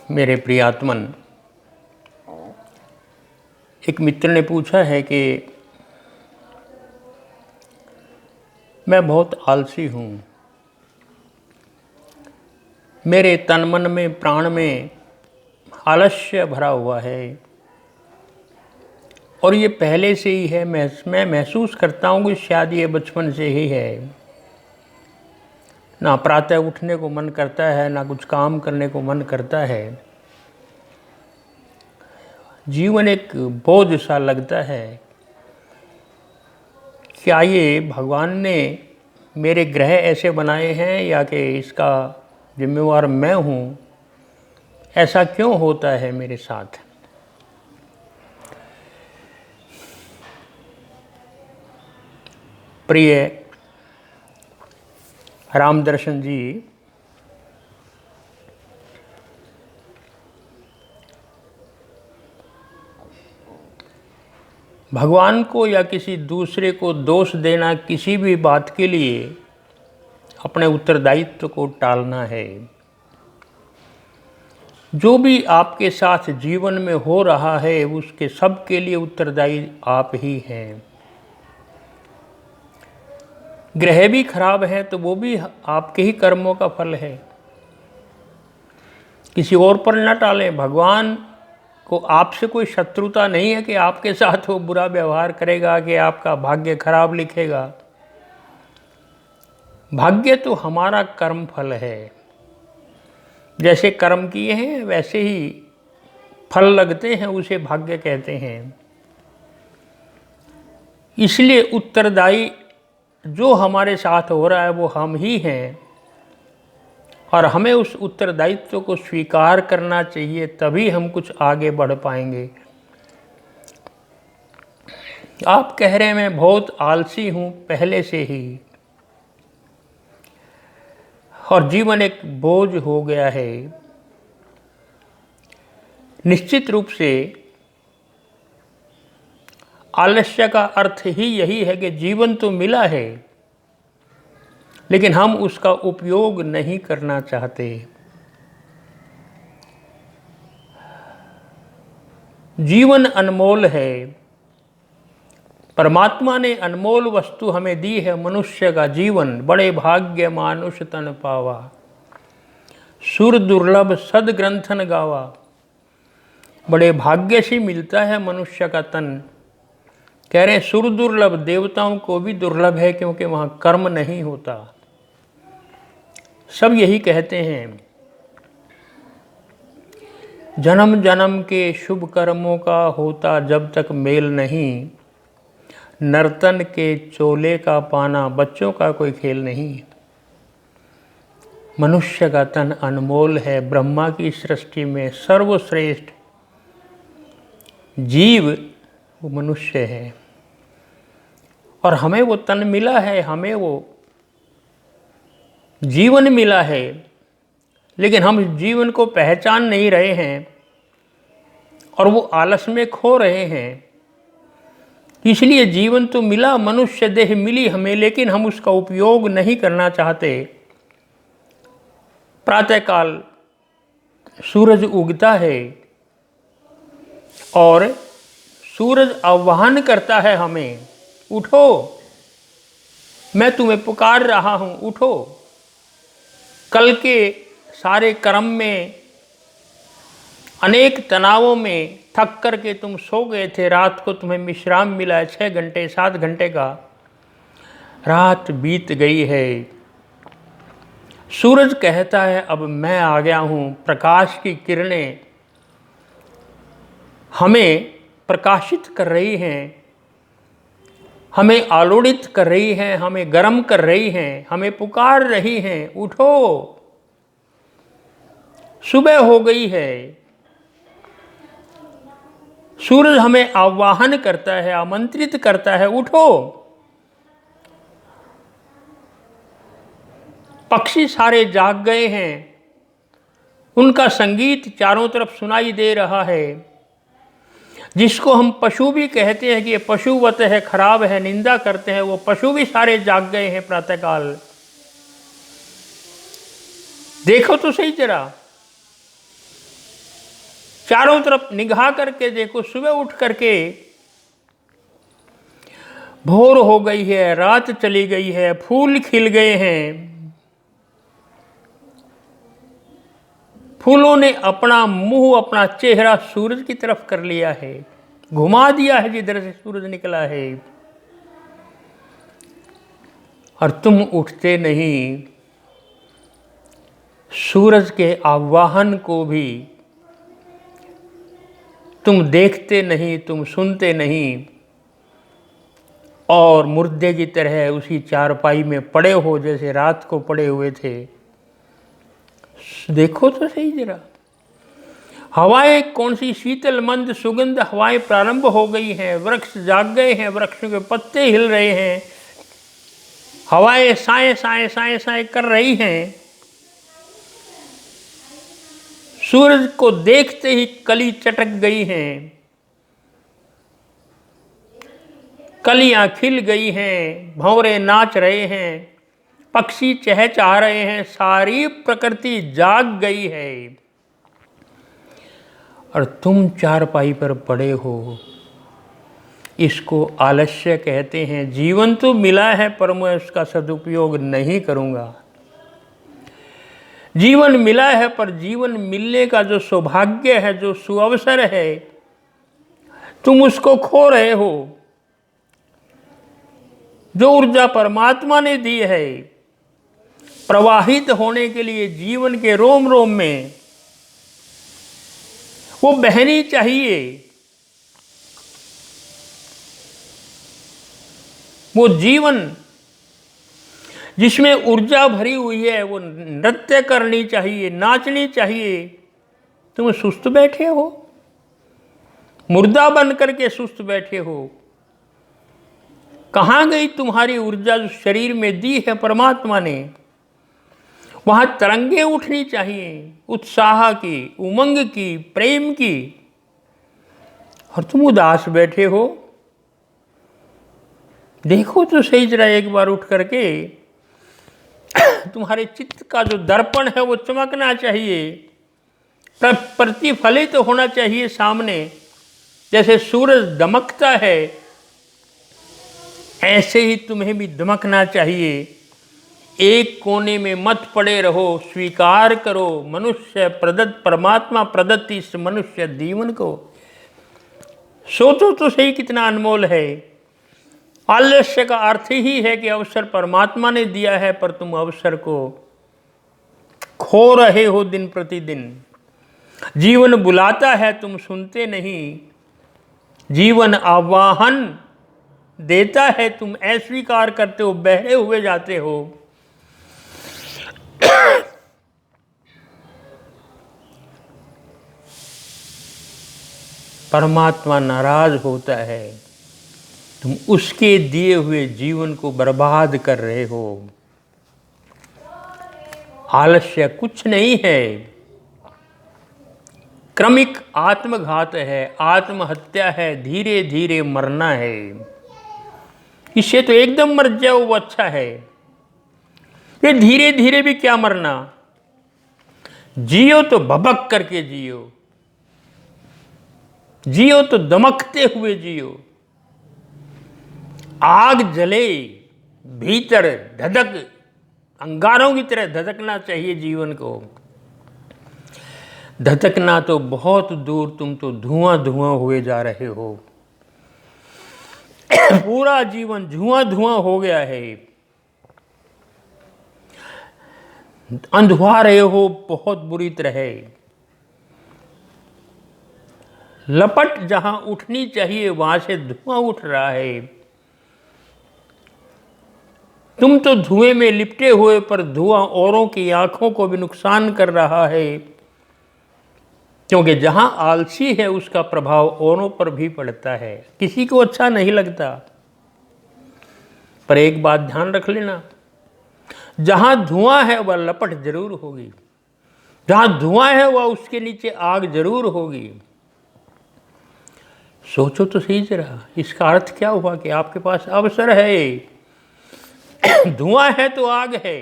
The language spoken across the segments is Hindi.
मेरे प्रियात्मन, एक मित्र ने पूछा है कि मैं बहुत आलसी हूँ। मेरे तन मन में प्राण में आलस्य भरा हुआ है और ये पहले से ही है। मैं महसूस करता हूँ कि शायद ये बचपन से ही है। ना प्रातः उठने को मन करता है, ना कुछ काम करने को मन करता है। जीवन एक बोझ सा लगता है। क्या ये भगवान ने मेरे ग्रह ऐसे बनाए हैं या कि इसका जिम्मेवार मैं हूँ? ऐसा क्यों होता है मेरे साथ? प्रिय रामदर्शन जी, भगवान को या किसी दूसरे को दोष देना किसी भी बात के लिए अपने उत्तरदायित्व को टालना है। जो भी आपके साथ जीवन में हो रहा है उसके सब के लिए उत्तरदायी आप ही हैं। ग्रह भी खराब है तो वो भी आपके ही कर्मों का फल है। किसी और पर न टालें। भगवान को आपसे कोई शत्रुता नहीं है कि आपके साथ वो बुरा व्यवहार करेगा, कि आपका भाग्य खराब लिखेगा। भाग्य तो हमारा कर्म फल है। जैसे कर्म किए हैं वैसे ही फल लगते हैं, उसे भाग्य कहते हैं। इसलिए उत्तरदायी जो हमारे साथ हो रहा है वो हम ही हैं और हमें उस उत्तरदायित्व को स्वीकार करना चाहिए, तभी हम कुछ आगे बढ़ पाएंगे। आप कह रहे हैं मैं बहुत आलसी हूँ पहले से ही और जीवन एक बोझ हो गया है। निश्चित रूप से आलस्य का अर्थ ही यही है कि जीवन तो मिला है लेकिन हम उसका उपयोग नहीं करना चाहते। जीवन अनमोल है। परमात्मा ने अनमोल वस्तु हमें दी है, मनुष्य का जीवन। बड़े भाग्य मानुष तन पावा, सुर दुर्लभ सद ग्रंथन गावा। बड़े भाग्य से मिलता है मनुष्य का तन। कह रहे हैं सुर दुर्लभ, देवताओं को भी दुर्लभ है क्योंकि वहाँ कर्म नहीं होता। सब यही कहते हैं, जन्म जन्म के शुभ कर्मों का होता जब तक मेल नहीं, नर्तन के चोले का पाना बच्चों का कोई खेल नहीं। मनुष्य का तन अनमोल है। ब्रह्मा की सृष्टि में सर्वश्रेष्ठ जीव वो मनुष्य है और हमें वो तन मिला है, हमें वो जीवन मिला है, लेकिन हम जीवन को पहचान नहीं रहे हैं और वो आलस में खो रहे हैं। इसलिए जीवन तो मिला, मनुष्य देह मिली हमें, लेकिन हम उसका उपयोग नहीं करना चाहते। प्रातःकाल सूरज उगता है और सूरज आह्वान करता है हमें, उठो, मैं तुम्हें पुकार रहा हूं, उठो। कल के सारे कर्म में, अनेक तनावों में थक करके तुम सो गए थे। रात को तुम्हें विश्राम मिला है 6 घंटे 7 घंटे का। रात बीत गई है। सूरज कहता है अब मैं आ गया हूँ। प्रकाश की किरणें हमें प्रकाशित कर रही हैं, हमें आलोड़ित कर रही हैं, हमें गर्म कर रही हैं, हमें पुकार रही हैं, उठो, सुबह हो गई है। सूरज हमें आह्वान करता है, आमंत्रित करता है, उठो। पक्षी सारे जाग गए हैं, उनका संगीत चारों तरफ सुनाई दे रहा है। जिसको हम पशु भी कहते हैं कि ये पशुवत है, खराब है, निंदा करते हैं, वो पशु भी सारे जाग गए हैं प्रातःकाल। देखो तो सही जरा, चारों तरफ निगाह करके देखो, सुबह उठ करके भोर हो गई है, रात चली गई है, फूल खिल गए हैं, फूलों ने अपना मुंह, अपना चेहरा सूरज की तरफ कर लिया है, घुमा दिया है जिधर से सूरज निकला है, और तुम उठते नहीं, सूरज के आह्वान को भी तुम देखते नहीं, तुम सुनते नहीं, और मुर्दे की तरह उसी चारपाई में पड़े हो जैसे रात को पड़े हुए थे। देखो तो सही जरा, हवाएं कौन सी शीतल मंद सुगंध हवाएं प्रारंभ हो गई हैं, वृक्ष जाग गए हैं, वृक्षों के पत्ते हिल रहे हैं, हवाएं साए साए साए साए कर रही हैं। सूरज को देखते ही कली चटक गई हैं, कलियां खिल गई हैं, भंवरे नाच रहे हैं, पक्षी चहचहा रहे हैं, सारी प्रकृति जाग गई है, और तुम चारपाई पर पड़े हो। इसको आलस्य कहते हैं। जीवन तो मिला है पर मैं उसका सदुपयोग नहीं करूंगा। जीवन मिला है पर जीवन मिलने का जो सौभाग्य है, जो सुअवसर है, तुम उसको खो रहे हो। जो ऊर्जा परमात्मा ने दी है प्रवाहित होने के लिए जीवन के रोम रोम में, वो बहनी चाहिए। वो जीवन जिसमें ऊर्जा भरी हुई है, वो नृत्य करनी चाहिए, नाचनी चाहिए। तुम सुस्त बैठे हो, मुर्दा बन करके सुस्त बैठे हो। कहाँ गई तुम्हारी ऊर्जा जो शरीर में दी है परमात्मा ने? वहां तरंगे उठनी चाहिए, उत्साह की, उमंग की, प्रेम की, और तुम उदास बैठे हो। देखो तो सही जरा एक बार उठ करके, तुम्हारे चित्त का जो दर्पण है वो चमकना चाहिए, प्रतिफलित होना चाहिए सामने। जैसे सूरज दमकता है, ऐसे ही तुम्हें भी दमकना चाहिए। एक कोने में मत पड़े रहो, स्वीकार करो मनुष्य प्रदत्त, परमात्मा प्रदत्त इस मनुष्य जीवन को। सोचो तो सही कितना अनमोल है। आलस्य का अर्थ ही है कि अवसर परमात्मा ने दिया है, पर तुम अवसर को खो रहे हो दिन प्रतिदिन। जीवन बुलाता है, तुम सुनते नहीं। जीवन आह्वान देता है, तुम अस्वीकार करते हो, बहरे हुए जाते हो। परमात्मा नाराज होता है, तुम उसके दिए हुए जीवन को बर्बाद कर रहे हो। आलस्य कुछ नहीं है, क्रमिक आत्मघात है, आत्महत्या है, धीरे धीरे मरना है। इससे तो एकदम मर जाओ वो अच्छा है। ये धीरे धीरे भी क्या मरना, जियो तो भबक करके जियो, जियो तो दमकते हुए जियो। आग जले भीतर धधक, अंगारों की तरह धधकना चाहिए जीवन को। धधकना तो बहुत दूर, तुम तो धुआं धुआं हुए जा रहे हो। पूरा जीवन धुआं धुआं हो गया है। अंधुआ रहे हो बहुत बुरी तरह। लपट जहां उठनी चाहिए वहां से धुआं उठ रहा है। तुम तो धुएं में लिपटे हुए, पर धुआं औरों की आंखों को भी नुकसान कर रहा है, क्योंकि जहां आलसी है उसका प्रभाव औरों पर भी पड़ता है। किसी को अच्छा नहीं लगता, पर एक बात ध्यान रख लेना, जहां धुआं है वह लपट जरूर होगी, जहां धुआं है वह उसके नीचे आग जरूर होगी। सोचो तो सही जरा, इसका अर्थ क्या हुआ कि आपके पास अवसर है। धुआं है तो आग है,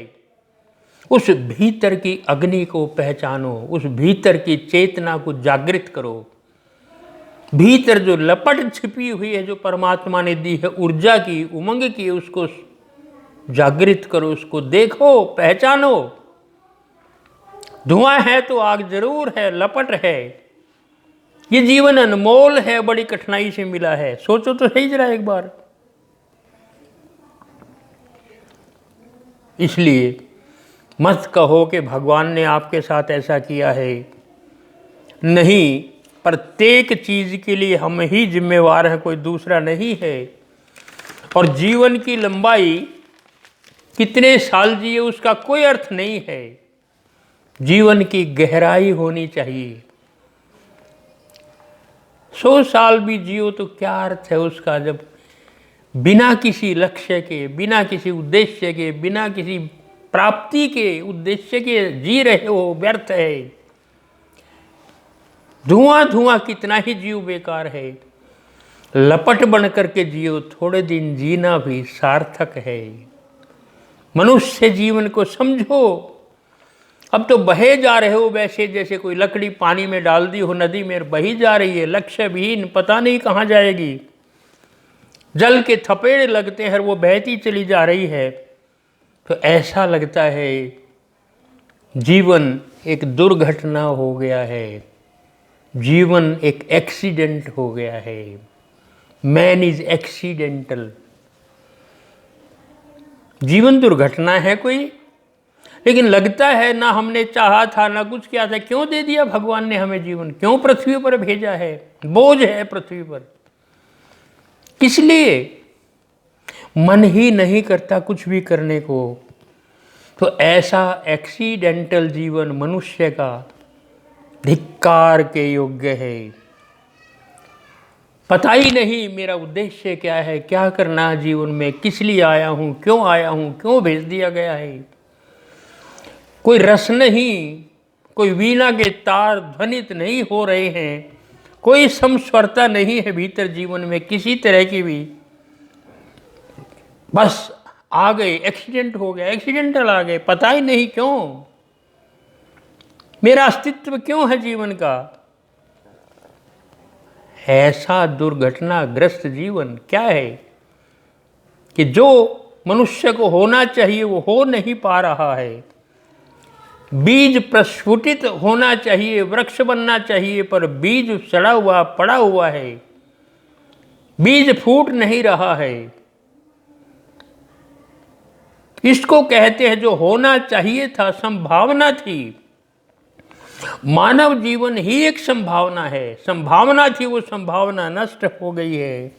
उस भीतर की अग्नि को पहचानो, उस भीतर की चेतना को जागृत करो। भीतर जो लपट छिपी हुई है, जो परमात्मा ने दी है ऊर्जा की, उमंग की, उसको जागृत करो, उसको देखो, पहचानो। धुआं है तो आग जरूर है, लपट है। ये जीवन अनमोल है, बड़ी कठिनाई से मिला है। सोचो तो सही जरा एक बार। इसलिए मत कहो कि भगवान ने आपके साथ ऐसा किया है। नहीं, प्रत्येक चीज के लिए हम ही जिम्मेवार हैं, कोई दूसरा नहीं है। और जीवन की लंबाई कितने साल जिए उसका कोई अर्थ नहीं है। जीवन की गहराई होनी चाहिए। 100 साल भी जियो तो क्या अर्थ है उसका, जब बिना किसी लक्ष्य के, बिना किसी उद्देश्य के, बिना किसी प्राप्ति के उद्देश्य के जी रहे हो, व्यर्थ है। धुआं धुआं कितना ही जीव बेकार है। लपट बन करके जियो, थोड़े दिन जीना भी सार्थक है। मनुष्य जीवन को समझो। अब तो बहे जा रहे हो वैसे जैसे कोई लकड़ी पानी में डाल दी हो, नदी में बही जा रही है, लक्ष्य विहीन, पता नहीं कहाँ जाएगी। जल के थपेड़े लगते हैं, वो बहती चली जा रही है। तो ऐसा लगता है जीवन एक दुर्घटना हो गया है, जीवन एक एक्सीडेंट हो गया है। Man is accidental. जीवन दुर्घटना है कोई, लेकिन लगता है ना हमने चाहा था, ना कुछ किया था। क्यों दे दिया भगवान ने हमें जीवन? क्यों पृथ्वी पर भेजा है? बोझ है पृथ्वी पर। किस लिए? मन ही नहीं करता कुछ भी करने को। तो ऐसा एक्सीडेंटल जीवन मनुष्य का धिक्कार के योग्य है। पता ही नहीं मेरा उद्देश्य क्या है, क्या करना है जीवन में, किस लिए आया हूं, क्यों आया हूं, क्यों भेज दिया गया है। कोई रस नहीं, कोई वीणा के तार ध्वनित नहीं हो रहे हैं, कोई समस्वरता नहीं है भीतर जीवन में किसी तरह की भी। बस आ गए, एक्सीडेंट हो गया, एक्सीडेंटल आ गए, पता ही नहीं क्यों, मेरा अस्तित्व क्यों है जीवन का। ऐसा दुर्घटनाग्रस्त जीवन क्या है कि जो मनुष्य को होना चाहिए वो हो नहीं पा रहा है। बीज प्रस्फुटित होना चाहिए, वृक्ष बनना चाहिए, पर बीज सड़ा हुआ पड़ा हुआ है, बीज फूट नहीं रहा है। इसको कहते हैं जो होना चाहिए था, संभावना थी। मानव जीवन ही एक संभावना है। संभावना थी, वो संभावना नष्ट हो गई है।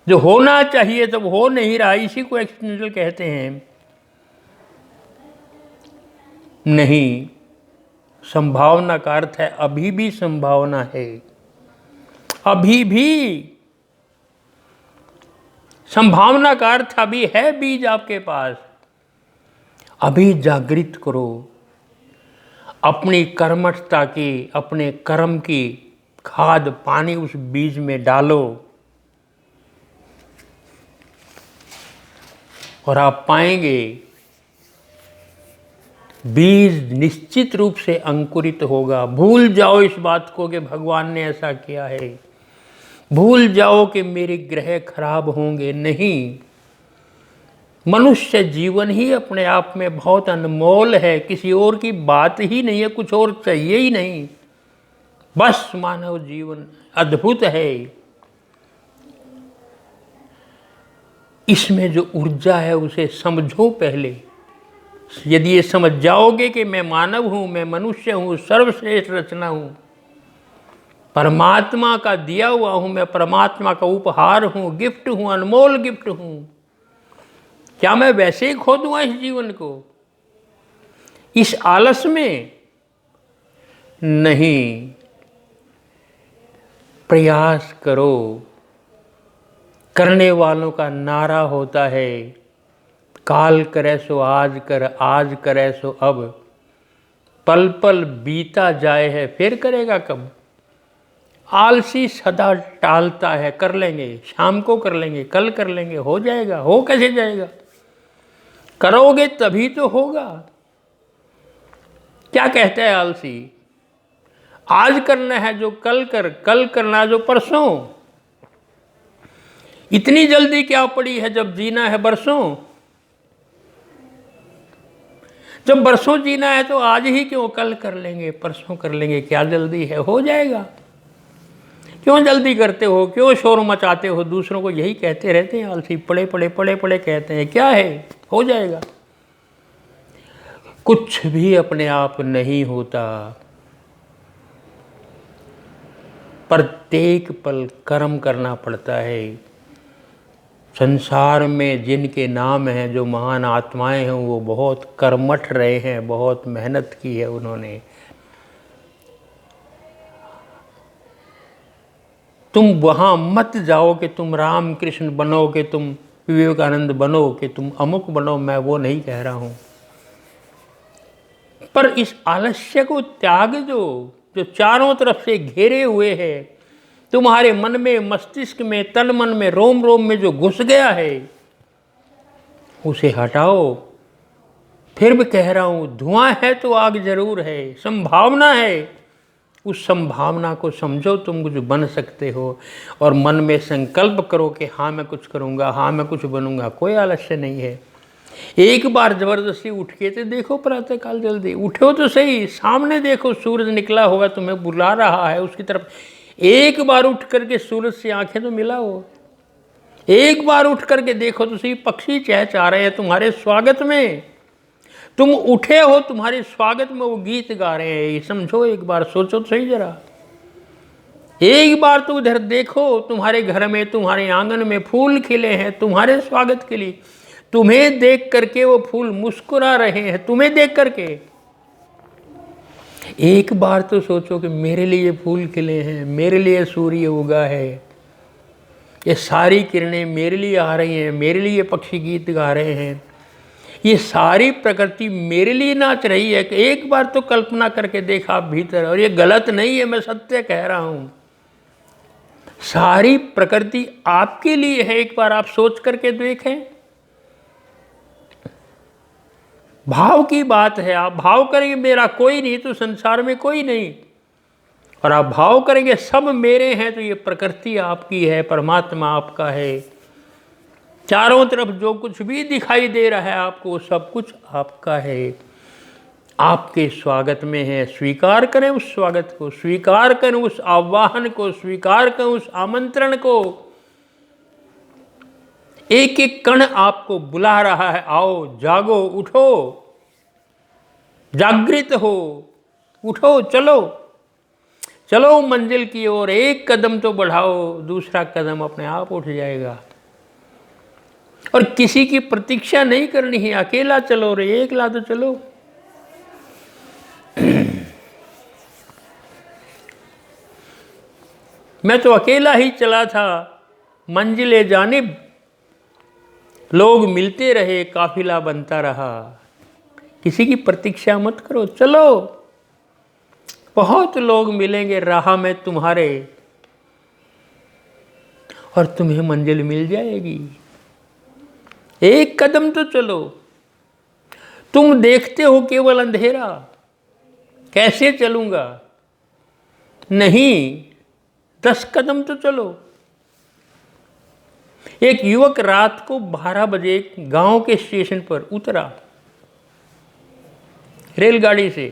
जो होना चाहिए तब हो नहीं रहा, इसी को एक्सीडेंटल कहते हैं। नहीं, संभावना का अर्थ है अभी भी संभावना है, अभी भी। संभावना का अर्थ अभी है बीज आपके पास। अभी जागृत करो, अपनी कर्मठता की, अपने कर्म की खाद पानी उस बीज में डालो और आप पाएंगे बीज निश्चित रूप से अंकुरित होगा। भूल जाओ इस बात को कि भगवान ने ऐसा किया है, भूल जाओ कि मेरे ग्रह खराब होंगे। नहीं, मनुष्य जीवन ही अपने आप में बहुत अनमोल है, किसी और की बात ही नहीं है, कुछ और चाहिए ही नहीं। बस मानव जीवन अद्भुत है। इसमें जो ऊर्जा है उसे समझो पहले। यदि ये समझ जाओगे कि मैं मानव हूं, मैं मनुष्य हूं, सर्वश्रेष्ठ रचना हूं, परमात्मा का दिया हुआ हूं, मैं परमात्मा का उपहार हूं, गिफ्ट हूं, अनमोल गिफ्ट हूं, क्या मैं वैसे ही खो दूंगा इस जीवन को इस आलस में? नहीं, प्रयास करो। करने वालों का नारा होता है, काल करे सो आज कर, आज करे सो अब, पल पल बीता जाए है फिर करेगा कब। आलसी सदा टालता है, कर लेंगे, शाम को कर लेंगे, कल कर लेंगे, हो जाएगा। हो कैसे जाएगा? करोगे तभी तो होगा। क्या कहता है आलसी? आज करना है जो कल कर, कल करना जो परसों। इतनी जल्दी क्या पड़ी है जब जीना है बरसों? जब बरसों जीना है तो आज ही क्यों, कल कर लेंगे, परसों कर लेंगे, क्या जल्दी है, हो जाएगा। क्यों जल्दी करते हो, क्यों शोर मचाते हो? दूसरों को यही कहते रहते हैं आलसी, पड़े पड़े पड़े पड़े कहते हैं। क्या है, हो जाएगा। कुछ भी अपने आप नहीं होता। प्रत्येक पल कर्म करना पड़ता है। संसार में जिनके नाम हैं, जो महान आत्माएं हैं, वो बहुत कर्मठ रहे हैं, बहुत मेहनत की है उन्होंने। तुम वहाँ मत जाओ कि तुम राम कृष्ण बनो, कि तुम विवेकानंद बनो, कि तुम अमुक बनो। मैं वो नहीं कह रहा हूँ, पर इस आलस्य को त्याग दो जो चारों तरफ से घेरे हुए है। तुम्हारे मन में, मस्तिष्क में, तन मन में, रोम रोम में जो घुस गया है, उसे हटाओ। फिर भी कह रहा हूं, धुआं है तो आग जरूर है, संभावना है। उस संभावना को समझो, तुम कुछ बन सकते हो। और मन में संकल्प करो कि हाँ मैं कुछ करूँगा, हाँ मैं कुछ बनूंगा। कोई आलस्य नहीं है। एक बार जबरदस्ती उठ के तो देखो, प्रातः काल जल्दी उठो तो सही, सामने देखो सूरज निकला होगा, तुम्हें बुला रहा है उसकी तरफ। एक बार उठ करके सूरज से आंखें तो मिलाओ। एक बार उठ करके देखो तो सही, पक्षी चहचहा रहे हैं तुम्हारे स्वागत में। तुम उठे हो, तुम्हारे स्वागत में वो गीत गा रहे हैं। ये समझो, एक बार सोचो तो सही जरा। एक बार तो उधर देखो, तुम्हारे घर में, तुम्हारे आंगन में फूल खिले हैं तुम्हारे स्वागत के लिए। तुम्हें देख करके वो फूल मुस्कुरा रहे हैं, तुम्हें देख करके। एक बार तो सोचो कि मेरे लिए फूल खिले हैं, मेरे लिए सूर्य उगा है, ये सारी किरणें मेरे लिए आ रही हैं, मेरे लिए पक्षी गीत गा रहे हैं, ये सारी प्रकृति मेरे लिए नाच रही है। कि एक बार तो कल्पना करके देखा भीतर, और ये गलत नहीं है, मैं सत्य कह रहा हूं। सारी प्रकृति आपके लिए है, एक बार आप सोच करके देखें। भाव की बात है। आप भाव करेंगे मेरा कोई नहीं तो संसार में कोई नहीं, और आप भाव करेंगे सब मेरे हैं, तो ये प्रकृति आपकी है, परमात्मा आपका है। चारों तरफ जो कुछ भी दिखाई दे रहा है आपको, सब कुछ आपका है, आपके स्वागत में है। स्वीकार करें उस स्वागत को, स्वीकार करें उस आह्वान को, स्वीकार करें उस आमंत्रण को। एक एक कण आपको बुला रहा है, आओ, जागो, उठो, जागृत हो, उठो, चलो चलो मंजिल की ओर। एक कदम तो बढ़ाओ, दूसरा कदम अपने आप उठ जाएगा। और किसी की प्रतीक्षा नहीं करनी है, अकेला चलो रे, एकला तो चलो। मैं तो अकेला ही चला था, मंजिले जानिब लोग मिलते रहे, काफिला बनता रहा। किसी की प्रतीक्षा मत करो, चलो। बहुत लोग मिलेंगे राह में तुम्हारे, और तुम्हें मंजिल मिल जाएगी। एक कदम तो चलो। तुम देखते हो केवल अंधेरा, कैसे चलूंगा? नहीं, 10 कदम तो चलो। एक युवक रात को 12 बजे गांव के स्टेशन पर उतरा, रेलगाड़ी से।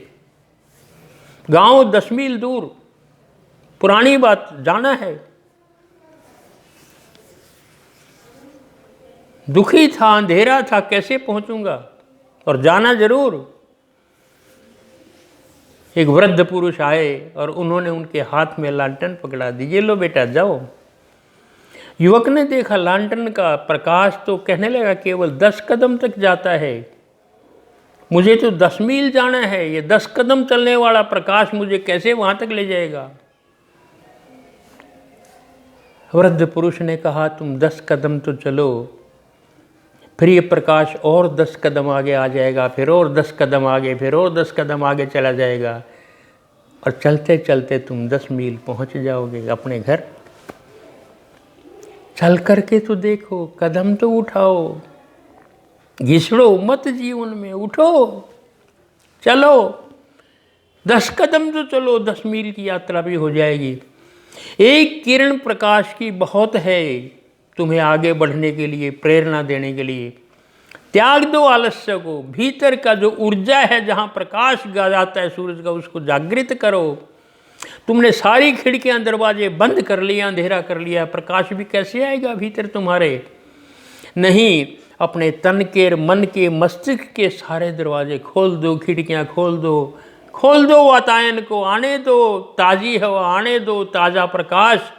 गांव 10 मील दूर, पुरानी बात, जाना है। दुखी था, अंधेरा था, कैसे पहुंचूंगा, और जाना जरूर। एक वृद्ध पुरुष आए और उन्होंने उनके हाथ में लालटेन पकड़ा दी, ये लो बेटा जाओ। युवक ने देखा लालटेन का प्रकाश, तो कहने लगा केवल 10 कदम तक जाता है, मुझे तो 10 मील जाना है, ये 10 कदम चलने वाला प्रकाश मुझे कैसे वहां तक ले जाएगा? वृद्ध पुरुष ने कहा तुम 10 कदम तो चलो, फिर ये प्रकाश और 10 कदम आगे आ जाएगा, फिर और 10 कदम आगे, फिर और 10 कदम आगे चला जाएगा, और चलते चलते तुम 10 मील पहुंच जाओगे अपने घर। चल करके तो देखो, कदम तो उठाओ। घिसड़ो मत जीवन में, उठो चलो, 10 कदम तो चलो, 10 मील की यात्रा भी हो जाएगी। एक किरण प्रकाश की बहुत है तुम्हें आगे बढ़ने के लिए, प्रेरणा देने के लिए। त्याग दो आलस्य को, भीतर का जो ऊर्जा है, जहाँ प्रकाश जाता है सूरज का, उसको जागृत करो। तुमने सारी खिड़कियां दरवाजे बंद कर लिया, अंधेरा कर लिया, प्रकाश भी कैसे आएगा भीतर तुम्हारे? नहीं, अपने तन के, मन के, मस्तिष्क के सारे दरवाजे खोल दो, खिड़कियां खोल दो, खोल दो वातायन को, आने दो ताज़ी हवा, आने दो ताज़ा प्रकाश,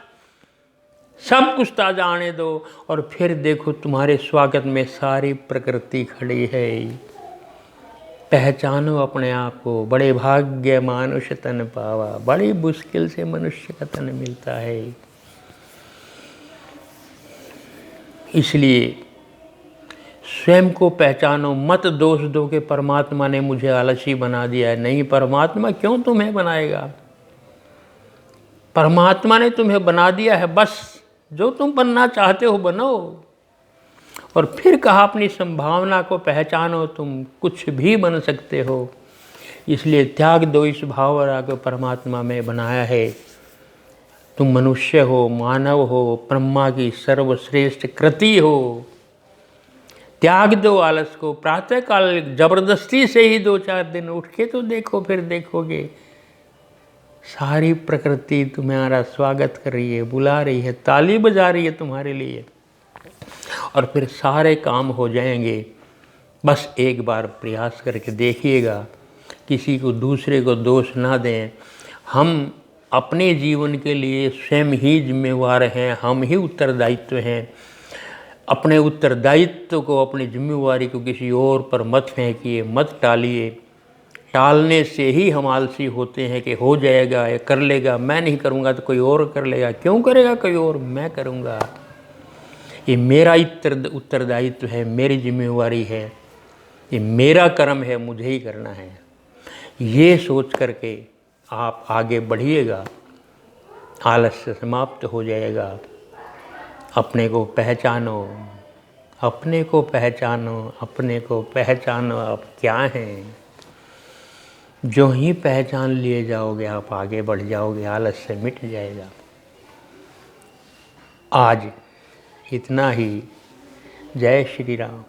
सब कुछ ताज़ा आने दो। और फिर देखो तुम्हारे स्वागत में सारी प्रकृति खड़ी है। पहचानो अपने आप को। बड़े भाग्य मानुष तन पावा, बड़ी मुश्किल से मनुष्य का तन मिलता है। इसलिए स्वयं को पहचानो, मत दोष दो कि परमात्मा ने मुझे आलसी बना दिया है। नहीं, परमात्मा क्यों तुम्हें बनाएगा? परमात्मा ने तुम्हें बना दिया है, बस जो तुम बनना चाहते हो बनो। और फिर कहा अपनी संभावना को पहचानो, तुम कुछ भी बन सकते हो। इसलिए त्याग दो इस भावना को परमात्मा में बनाया है। तुम मनुष्य हो, मानव हो, ब्रह्मा की सर्वश्रेष्ठ कृति हो। त्याग दो आलस को। प्रातःकाल जबरदस्ती से ही 2-4 दिन उठ के तो देखो, फिर देखोगे सारी प्रकृति तुम्हारा स्वागत कर रही है, बुला रही है, ताली बजा रही है तुम्हारे लिए। और फिर सारे काम हो जाएंगे। बस एक बार प्रयास करके देखिएगा। किसी को, दूसरे को दोष ना दें। हम अपने जीवन के लिए स्वयं ही जिम्मेवार हैं, हम ही उत्तरदायित्व हैं। अपने उत्तरदायित्व को, अपनी जिम्मेवारी को किसी और पर मत फेंकिए, मत टालिए। टालने से ही हम आलसी होते हैं कि हो जाएगा, या कर लेगा, मैं नहीं करूँगा तो कोई और कर लेगा। क्यों करेगा कोई और? मैं करूँगा। ये मेरा उत्तरदायित्व है, मेरी जिम्मेवारी है, ये मेरा कर्म है, मुझे ही करना है। ये सोच करके आप आगे बढ़िएगा, आलस्य समाप्त हो जाएगा। अपने को पहचानो, अपने को पहचानो, अपने को पहचानो। आप क्या हैं? जो ही पहचान लिए जाओगे आप आगे बढ़ जाओगे, आलस्य मिट जाएगा। आज इतना ही। जय श्री राम।